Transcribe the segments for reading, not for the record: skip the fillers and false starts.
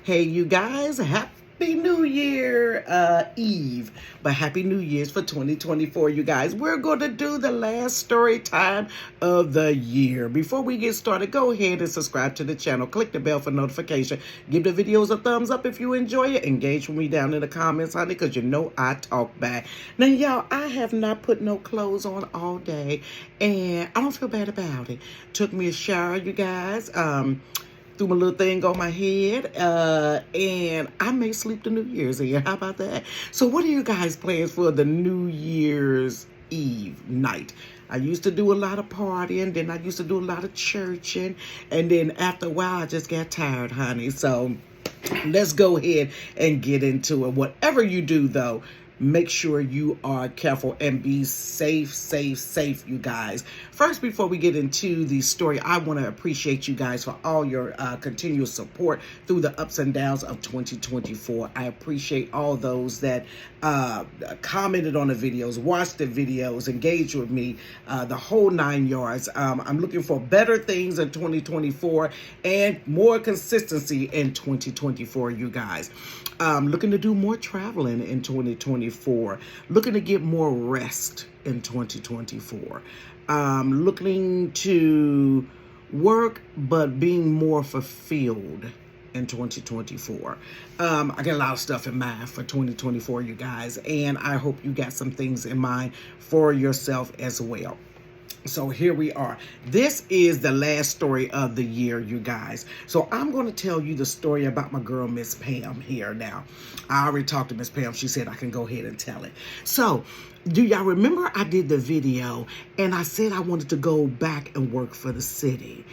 Hey, you guys, Happy New Year Eve, but Happy New Year's for 2024, you guys. We're going to do the last story time of the year. Before we get started, go ahead and subscribe to the channel. Click the bell for notification. Give the videos a thumbs up if you enjoy it. Engage with me down in the comments, honey, because you know I talk back. Now, y'all, I have not put no clothes on all day, and I don't feel bad about it. Took me a shower, you guys. Threw my little thing on my head, and I may sleep to New Year's Eve. How about that? So what are you guys plans for the New Year's Eve night? I used to do a lot of partying, then I used to do a lot of churching, and then after a while, I just got tired, honey. So let's go ahead and get into it. Whatever you do, though, make sure you are careful and be safe, you guys. First, before we get into the story, I want to appreciate you guys for all your continuous support through the ups and downs of 2024. I appreciate all those that commented on the videos, watched the videos, engaged with me, the whole 9 yards. I'm looking for better things in 2024 and more consistency in 2024, you guys. Looking to do more traveling in 2024. Looking to get more rest in 2024. Looking to work, but being more fulfilled in 2024. I got a lot of stuff in mind for 2024, you guys, and I hope you got some things in mind for yourself as well. So here we are. This is the last story of the year, you guys. So I'm going to tell you the story about my girl, Miss Pam, here now. I already talked to Miss Pam. She said I can go ahead and tell it. So do y'all remember I did the video and I said I wanted to go back and work for the city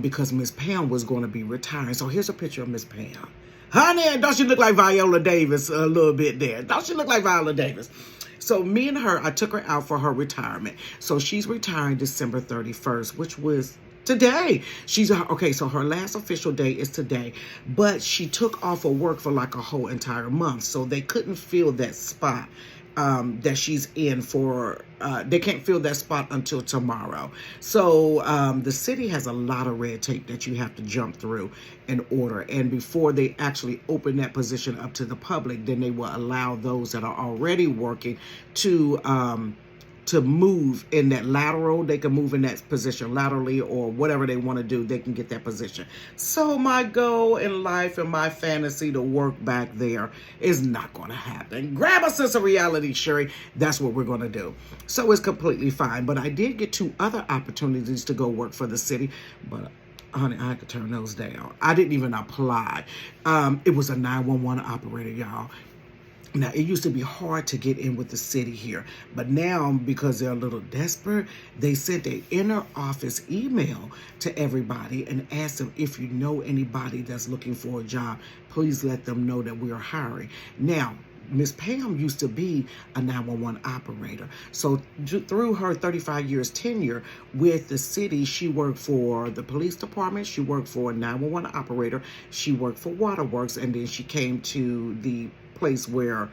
because Miss Pam was going to be retiring. So here's a picture of Miss Pam. Honey, don't she look like Viola Davis a little bit there? Don't she look like Viola Davis? So me and her, I took her out for her retirement. So she's retiring December 31st, which was today. Okay, so her last official day is today, but she took off of work for like a whole entire month. So they couldn't fill that spot that she's in for, they can't fill that spot until tomorrow. So the city has a lot of red tape that you have to jump through in order. And before they actually open that position up to the public, then they will allow those that are already working to move in that lateral. They can move in that position laterally or whatever they want to do. They can get that position. So my goal in life and my fantasy to work back there is not going to happen. Grab a sense of reality, Sherry. That's what we're going to do. So it's completely fine. But I did get 2 other opportunities to go work for the city. But honey, I had to turn those down. I didn't even apply. It was a 911 operator, y'all. Now, it used to be hard to get in with the city here, but now, because they're a little desperate, they sent an inner office email to everybody and asked them, if you know anybody that's looking for a job, please let them know that we are hiring. Now, Miss Pam used to be a 911 operator. So through her 35 years tenure with the city, she worked for the police department, she worked for a 911 operator, she worked for waterworks, and then she came to the place where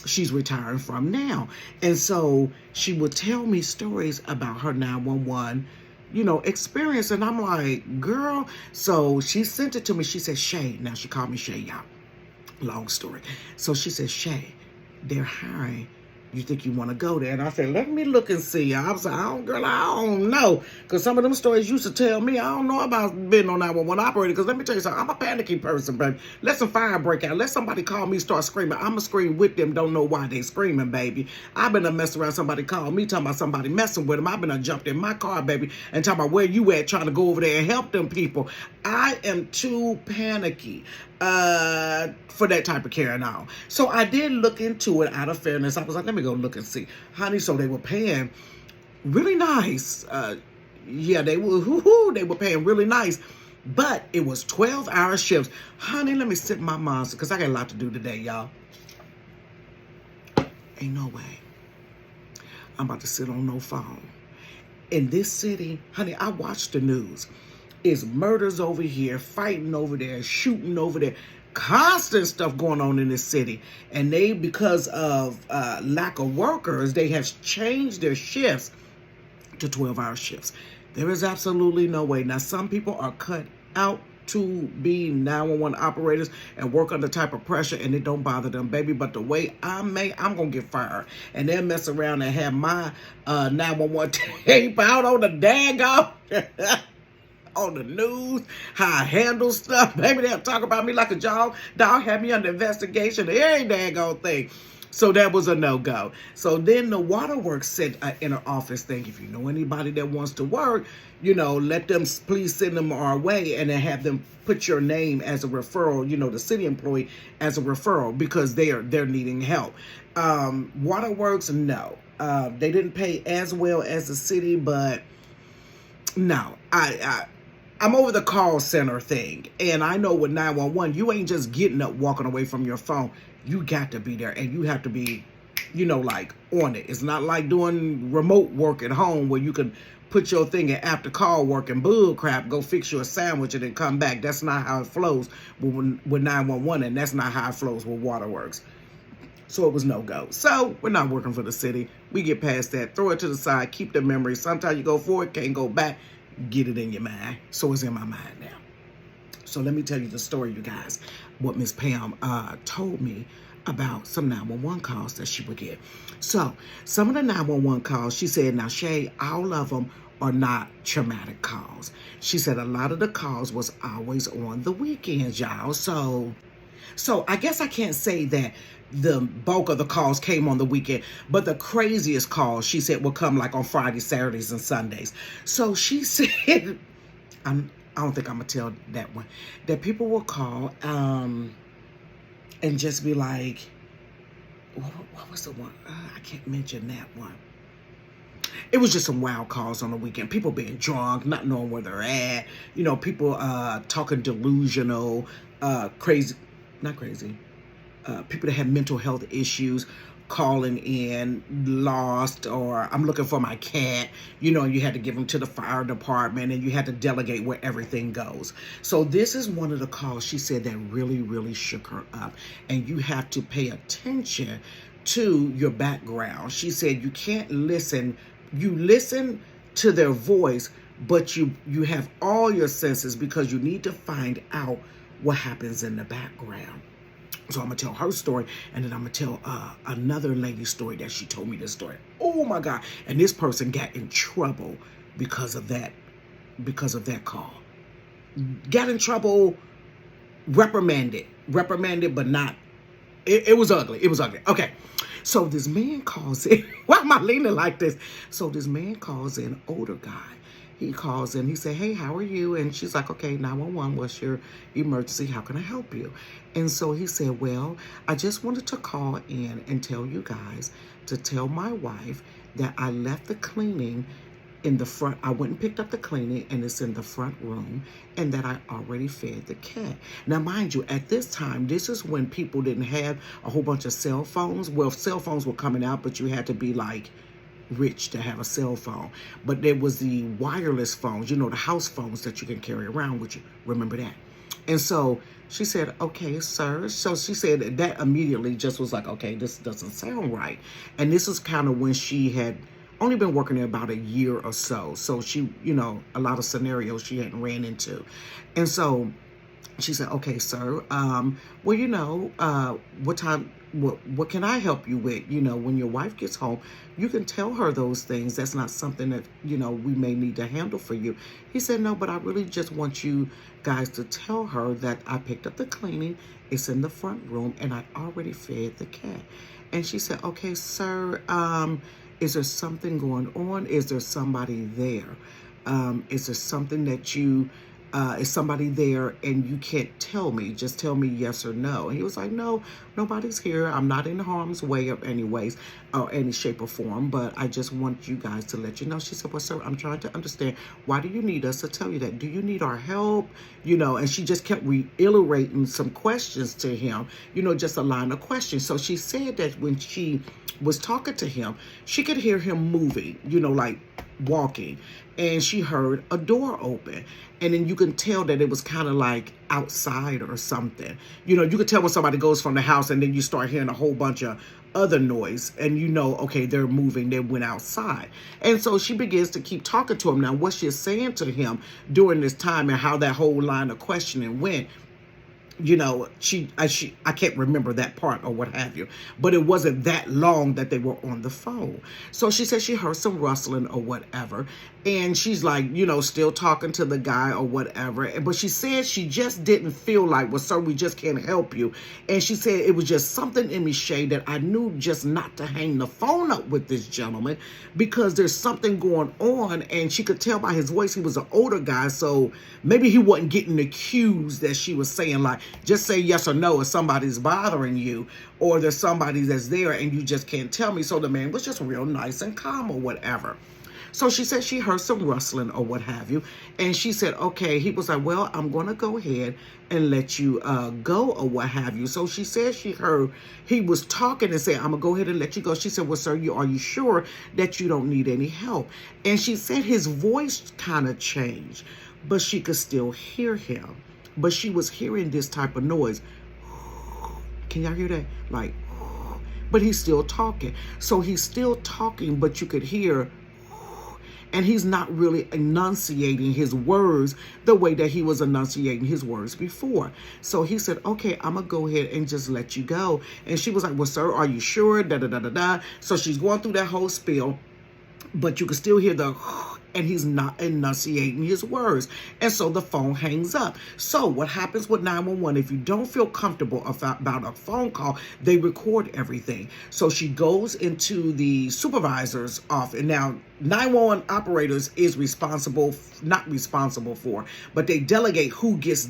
she's retiring from now. And so she would tell me stories about her 911 experience, and I'm like, girl. So she sent it to me. She said, Shay, now she called me Shay, y'all, long story. So she said, Shay, they're hiring. You think you want to go there? And I said, let me look and see. I was like, girl, I don't know. Because some of them stories used to tell me, I don't know about being on 911 operator. Because let me tell you something, I'm a panicky person, baby. Let some fire break out. Let somebody call me, start screaming. I'm going to scream with them, don't know why they screaming, baby. I've been a mess around, somebody called me, talking about somebody messing with them. I've been jumped in my car, baby, and talking about where you at, trying to go over there and help them people. I am too panicky for that type of carrying on. So I did look into it out of fairness. I was like, let me go look and see. Honey, so they were paying really nice. Yeah, they were paying really nice. But it was 12-hour shifts. Honey, let me sip my monster because I got a lot to do today, y'all. Ain't no way I'm about to sit on no phone. In this city, honey, I watch the news. It's murders over here, fighting over there, shooting over there. Constant stuff going on in this city. And they, because of lack of workers, they have changed their shifts to 12-hour shifts. There is absolutely no way. Now, some people are cut out to be 911 operators and work under type of pressure, and it don't bother them, baby. But the way I'm gonna get fired, and they'll mess around and have my 911 tape out on the daggone on the news, how I handle stuff. Maybe they'll talk about me like a dog have me under investigation, every daggone thing. So that was a no-go. So then the waterworks sent an inner office thing. If you know anybody that wants to work, let them please send them our way, and then have them put your name as a referral, the city employee as a referral, because they're needing help. Waterworks, no. They didn't pay as well as the city, but no. I'm over the call center thing, and I know with 911, you ain't just getting up, walking away from your phone. You got to be there, and you have to be, like on it. It's not like doing remote work at home where you can put your thing in after call work and bull crap, go fix you a sandwich and then come back. That's not how it flows with 911, and that's not how it flows with waterworks. So it was no go. So we're not working for the city. We get past that, throw it to the side, keep the memory. Sometimes you go forward, can't go back. Get it in your mind. So it's in my mind now. So let me tell you the story, you guys, what Miss Pam told me about some 911 calls that she would get. So some of the 911 calls, she said, now Shay, all of them are not traumatic calls. She said a lot of the calls was always on the weekends, y'all. So I guess I can't say that the bulk of the calls came on the weekend, but the craziest calls, she said, will come like on Fridays, Saturdays, and Sundays. So she said, I don't think I'm going to tell that one, that people will call and just be like, what was the one? I can't mention that one. It was just some wild calls on the weekend. People being drunk, not knowing where they're at. People talking delusional, crazy, not crazy. People that have mental health issues calling in, lost, or I'm looking for my cat, you had to give them to the fire department, and you had to delegate where everything goes. So this is one of the calls, she said, that really, really shook her up. And you have to pay attention to your background. She said you can't listen. You listen to their voice, but you have all your senses, because you need to find out what happens in the background. So I'm going to tell her story, and then I'm going to tell another lady's story that she told me this story. Oh, my God. And this person got in trouble because of that call. Got in trouble, reprimanded, but not, it was ugly. It was ugly. Okay. So this man calls in. Why am I leaning like this? So this man calls in, older guy. He calls in, he said, hey, how are you? And she's like, okay, 911, what's your emergency? How can I help you? And so he said, well, I just wanted to call in and tell you guys to tell my wife that I left the cleaning in the front. I went and picked up the cleaning, and it's in the front room, and that I already fed the cat. Now, mind you, at this time, this is when people didn't have a whole bunch of cell phones. Well, cell phones were coming out, but you had to be like rich to have a cell phone. But there was the wireless phones, the house phones that you can carry around with you. Remember that? And so she said, okay, sir. So she said that immediately just was like, okay, this doesn't sound right. And this is kind of when she had only been working there about a year or so. So she, a lot of scenarios she hadn't ran into. And so she said, okay, sir, well, what time, what can I help you with? When your wife gets home, you can tell her those things. That's not something that, we may need to handle for you. He said, no, but I really just want you guys to tell her that I picked up the cleaning. It's in the front room, and I already fed the cat. And she said, okay, sir, is there something going on? Is there somebody there? Is there something that is somebody there and you can't tell me? Just tell me yes or no. And he was like, no, nobody's here. I'm not in harm's way of anyways, or any shape or form, but I just want you guys to let you know. She said, well, sir, I'm trying to understand. Why do you need us to tell you that? Do you need our help? And she just kept reiterating some questions to him, just a line of questions. So she said that when she was talking to him, she could hear him moving, like walking, and she heard a door open, and then you can tell that it was kind of like outside or something. You know, you can tell when somebody goes from the house and then you start hearing a whole bunch of other noise, and you know, okay, they're moving, they went outside. And so she begins to keep talking to him. Now, what she's saying to him during this time and how that whole line of questioning went, you know, I can't remember that part or what have you, but it wasn't that long that they were on the phone. So she said she heard some rustling or whatever, and she's like, you know, still talking to the guy or whatever. But she said she just didn't feel like, well, sir, we just can't help you. And she said it was just something in me, Shay, that I knew just not to hang the phone up with this gentleman because there's something going on. And she could tell by his voice he was an older guy, so maybe he wasn't getting the cues that she was saying, like, just say yes or no if somebody's bothering you or there's somebody that's there and you just can't tell me. So the man was just real nice and calm or whatever. So she said she heard some rustling or what have you. And she said, okay. He was like, well, I'm going to go ahead and let you go or what have you. So she said she heard he was talking and said, I'm going to go ahead and let you go. She said, well, sir, are you sure that you don't need any help? And she said his voice kind of changed, but she could still hear him. But she was hearing this type of noise. Can y'all hear that? Like, but he's still talking. So he's still talking, but you could hear, and he's not really enunciating his words the way that he was enunciating his words before. So he said, okay, I'm going to go ahead and just let you go. And she was like, well, sir, are you sure? Da, da, da, da, da. So she's going through that whole spiel, but you can still hear the, and he's not enunciating his words. And so the phone hangs up. So what happens with 911, if you don't feel comfortable about a phone call, they record everything. So she goes into the supervisor's office. Now, 911 operators is not responsible for, but they delegate who gets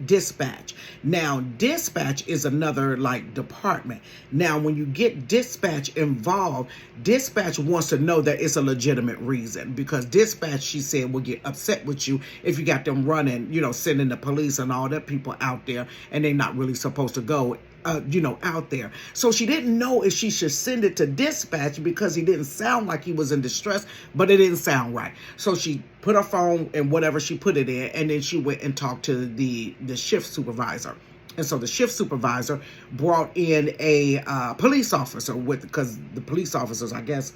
dispatch. Now, dispatch is another like department. Now, when you get dispatch involved, dispatch wants to know that it's a legitimate reason, because dispatch, she said, will get upset with you if you got them running, you know, sending the police and all that people out there, and they're not really supposed to go out there. So she didn't know if she should send it to dispatch because he didn't sound like he was in distress, but it didn't sound right. So she put her phone and whatever she put it in, and then she went and talked to the shift supervisor. And so the shift supervisor brought in a police officer because the police officers, I guess,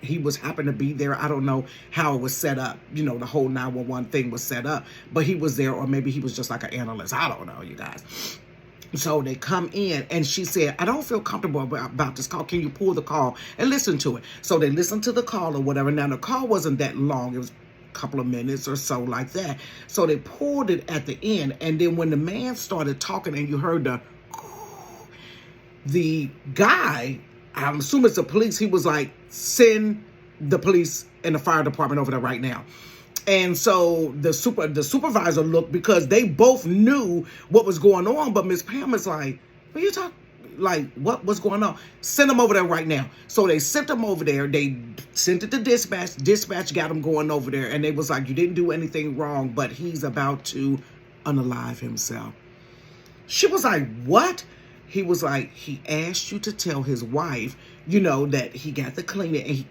he happened to be there. I don't know how it was set up. You know, the whole 911 thing was set up, but he was there, or maybe he was just like an analyst. I don't know, you guys. So they come in, and she said, I don't feel comfortable about this call. Can you pull the call and listen to it? So they listened to the call or whatever. Now, the call wasn't that long. It was a couple of minutes or so like that. So they pulled it at the end. And then when the man started talking and you heard the guy, I'm assuming it's the police, he was like, send the police and the fire department over there right now. And so the supervisor looked, because they both knew what was going on. But Miss Pam is like, what are you talking? Like, what's going on? Send them over there right now. So they sent them over there. They sent it to dispatch. Dispatch got them going over there. And they was like, you didn't do anything wrong, but he's about to unalive himself. She was like, what? He was like, he asked you to tell his wife, you know, that he got the cleaner and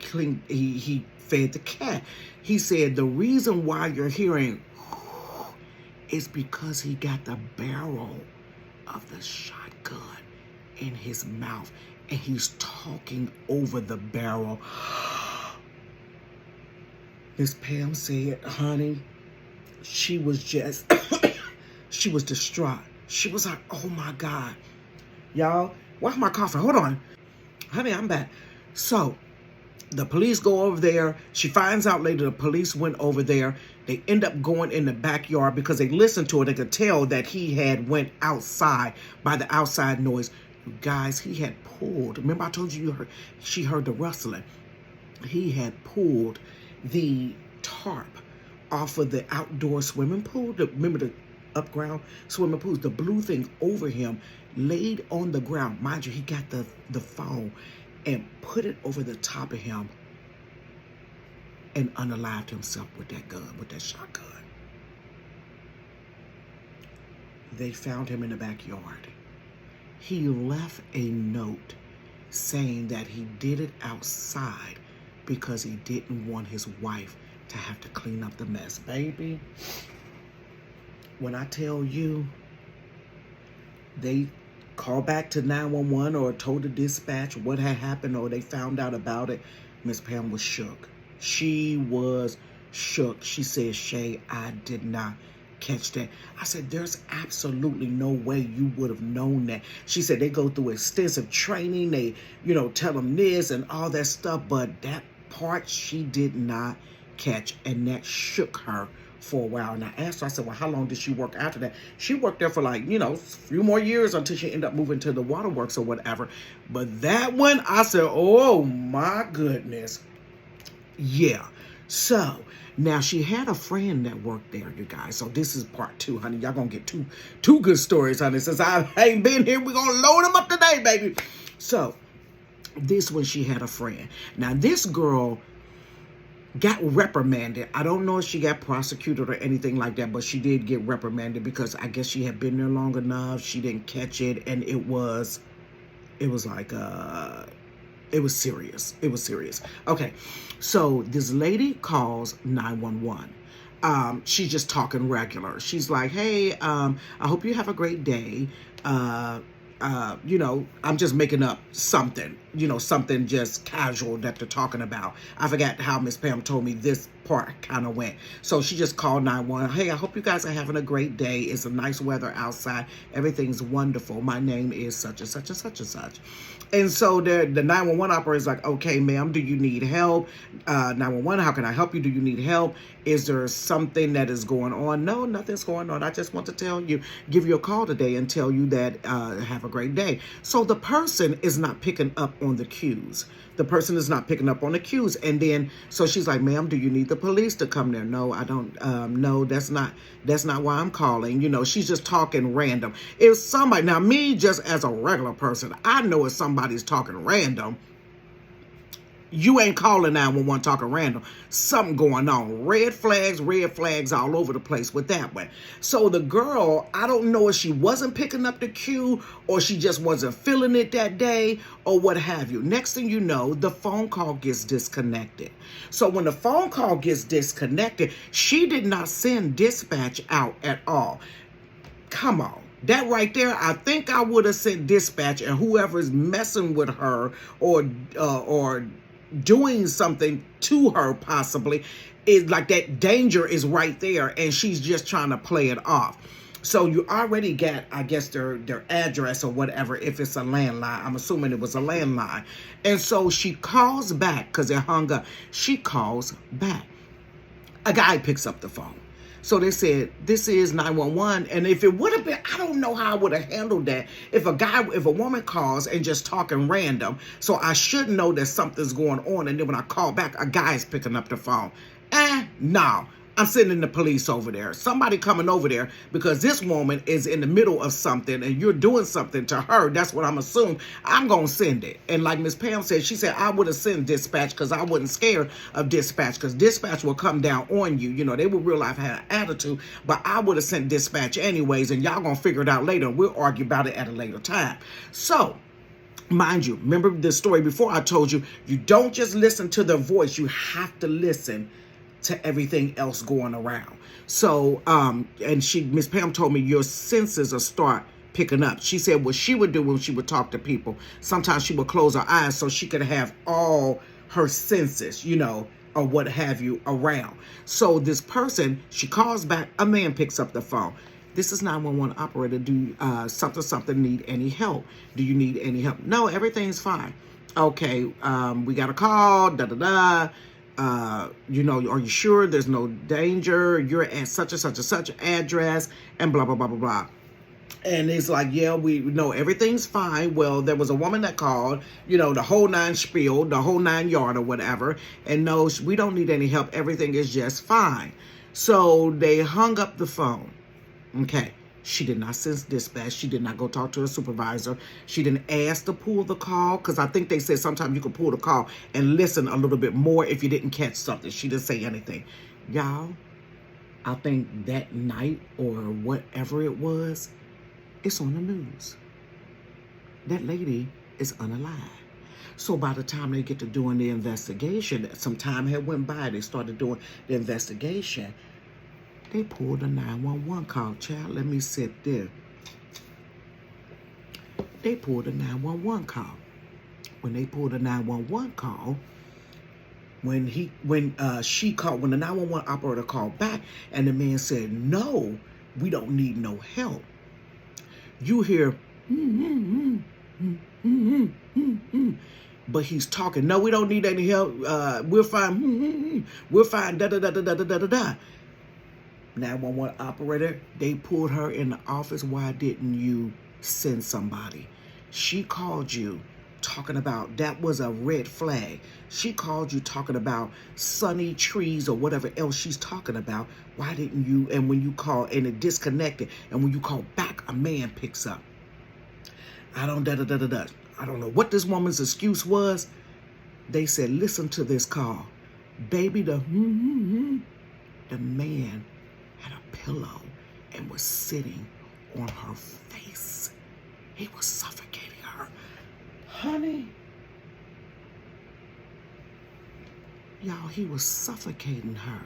he fed the cat. He said the reason why you're hearing is because he got the barrel of the shotgun in his mouth and he's talking over the barrel. Miss Pam said, honey, she was just, she was distraught. She was like, oh my God. Y'all, why am I coughing? Hold on. Honey, I'm back. So the police go over there. She finds out later the police went over there. They end up going in the backyard because they listened to it. They could tell that he had went outside by the outside noise. You guys, he had pulled. Remember I told you, she heard the rustling. He had pulled the tarp off of the outdoor swimming pool. Remember the upground swimming pools? The blue thing over him, laid on the ground. Mind you, he got the phone and put it over the top of him and unalived himself with that gun, with that shotgun. They found him in the backyard. He left a note saying that he did it outside because he didn't want his wife to have to clean up the mess. Baby, when I tell you, they called back to 911 or told the dispatch what had happened, or they found out about it, Miss Pam was shook. She was shook. She said, Shay, I did not catch that. I said, there's absolutely no way you would have known that. She said they go through extensive training. They, tell them this and all that stuff, but that part she did not catch, and that shook her for a while. And I asked her, I said, well, how long did she work after that? She worked there for like, a few more years until she ended up moving to the waterworks or whatever. But that one, I said, oh my goodness. Yeah. So now she had a friend that worked there, you guys. So this is part 2, honey. Y'all gonna get two good stories, honey. Since I ain't been here, we're gonna load them up today, baby. So this one, she had a friend. Now this girl got reprimanded. I don't know if she got prosecuted or anything like that, but she did get reprimanded because I guess she had been there long enough. She didn't catch it, and it was like it was serious. It was serious. Okay, so this lady calls 911. She's just talking regular. She's like, hey, I hope you have a great day. I'm just making up something, something just casual that they're talking about. I forgot how Miss Pam told me this part kind of went. So she just called 911. Hey, I hope you guys are having a great day. It's a nice weather outside. Everything's wonderful. My name is such and such and such and such. And so the 911 operator is like, okay, ma'am, do you need help? 911, how can I help you? Do you need help? Is there something that is going on? No, nothing's going on. I just want to give you a call today and tell you that have a great day. So the person is not picking up on the cues. The person is not picking up on the cues. And then, so she's like, ma'am, do you need the police to come there? No, I don't. No, that's not why I'm calling. She's just talking random. If somebody, now me just as a regular person, I know if somebody's talking random, you ain't calling 911 talking random. Something going on. Red flags all over the place with that one. So the girl, I don't know if she wasn't picking up the cue or she just wasn't feeling it that day or what have you. Next thing you know, the phone call gets disconnected. So when the phone call gets disconnected, she did not send dispatch out at all. Come on. That right there, I think I would have sent dispatch, and whoever's messing with her or doing something to her possibly is like that danger is right there, and she's just trying to play it off. So you already get, I guess, their address or whatever, if it's a landline. I'm assuming it was a landline. And so she calls back because it hung up. She calls back. A guy picks up the phone. So they said, this is 911. And if it would have been, I don't know how I would have handled that. If a woman calls and just talking random, so I should know that something's going on. And then when I call back, a guy's picking up the phone. No. I'm sending the police over there. Somebody coming over there because this woman is in the middle of something and you're doing something to her. That's what I'm assuming. I'm going to send it. And like Miss Pam said, she said, I would have sent dispatch because I wasn't scared of dispatch because dispatch will come down on you. They would realize I had an attitude, but I would have sent dispatch anyways, and y'all going to figure it out later. We'll argue about it at a later time. So, mind you, remember the story before I told you, you don't just listen to the voice. You have to listen to everything else going around. So, and Miss Pam told me your senses will start picking up. She said what she would do when she would talk to people, sometimes she would close her eyes so she could have all her senses, or what have you around. So this person, she calls back, a man picks up the phone. This is 911 operator. Do something need any help? Do you need any help? No, everything's fine. Okay, we got a call, are you sure there's no danger? You're at such and such and such address and blah, blah, blah, blah, blah. And it's like, yeah, we know everything's fine. Well, there was a woman that called, the whole 9 spiel, the whole 9 yard or whatever. And no, we don't need any help. Everything is just fine. So they hung up the phone. Okay. She did not send dispatch. She did not go talk to her supervisor. She didn't ask to pull the call because I think they said sometimes you can pull the call and listen a little bit more if you didn't catch something. She didn't say anything. Y'all, I think that night or whatever it was, it's on the news. That lady is unalive. So by the time they get to doing the investigation, some time had went by, they started doing the investigation. They pulled a 911 call. Child, let me sit there. They pulled a 911 call. When they pulled a 911 call, when the 911 operator called back and the man said, "No, we don't need no help," you hear, but he's talking, "No, we don't need any help. We're fine. We're fine. Da da da da da da da da." 911 operator, they pulled her in the office. Why didn't you send somebody? She called you talking about that was a red flag. She called you talking about sunny trees or whatever else she's talking about. Why didn't you? And when you call and it disconnected, and when you call back, a man picks up. I don't know what this woman's excuse was. They said, "Listen to this call, baby." The man had a pillow and was sitting on her face. He was suffocating her. Honey, y'all, he was suffocating her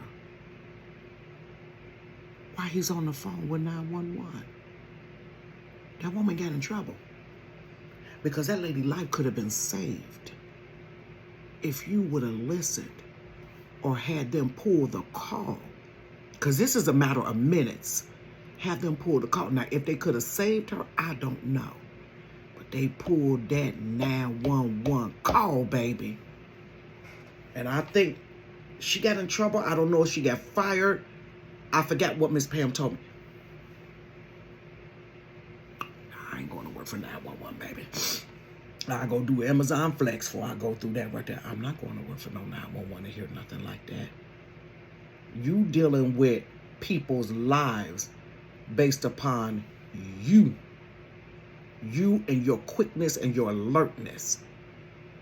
while he's on the phone with 911. That woman got in trouble because that lady's life could have been saved if you would have listened or had them pull the call. Because this is a matter of minutes. Have them pull the call. Now, if they could have saved her, I don't know. But they pulled that 911 call, baby. And I think she got in trouble. I don't know if she got fired. I forgot what Miss Pam told me. I ain't going to work for 911, baby. I go do Amazon Flex before I go through that right there. I'm not going to work for no 911 to hear nothing like that. You dealing with people's lives based upon you and your quickness and your alertness.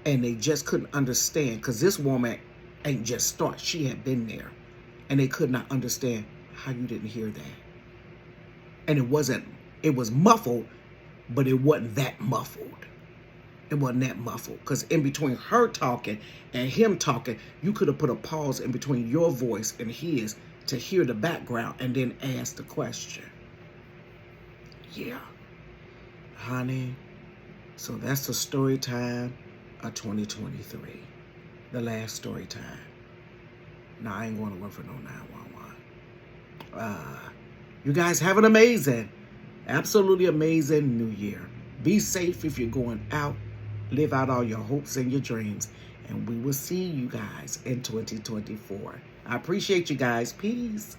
And they just couldn't understand, because this woman ain't just start. She had been there. And they could not understand how you didn't hear that. And it was muffled, but it wasn't that muffled. It wasn't that muffled. Because in between her talking and him talking, you could have put a pause in between your voice and his to hear the background and then ask the question. Yeah. Honey, so that's the story time of 2023. The last story time. Now, I ain't going to work for no 911. You guys have an amazing, absolutely amazing New Year. Be safe if you're going out. Live out all your hopes and your dreams. And we will see you guys in 2024. I appreciate you guys. Peace.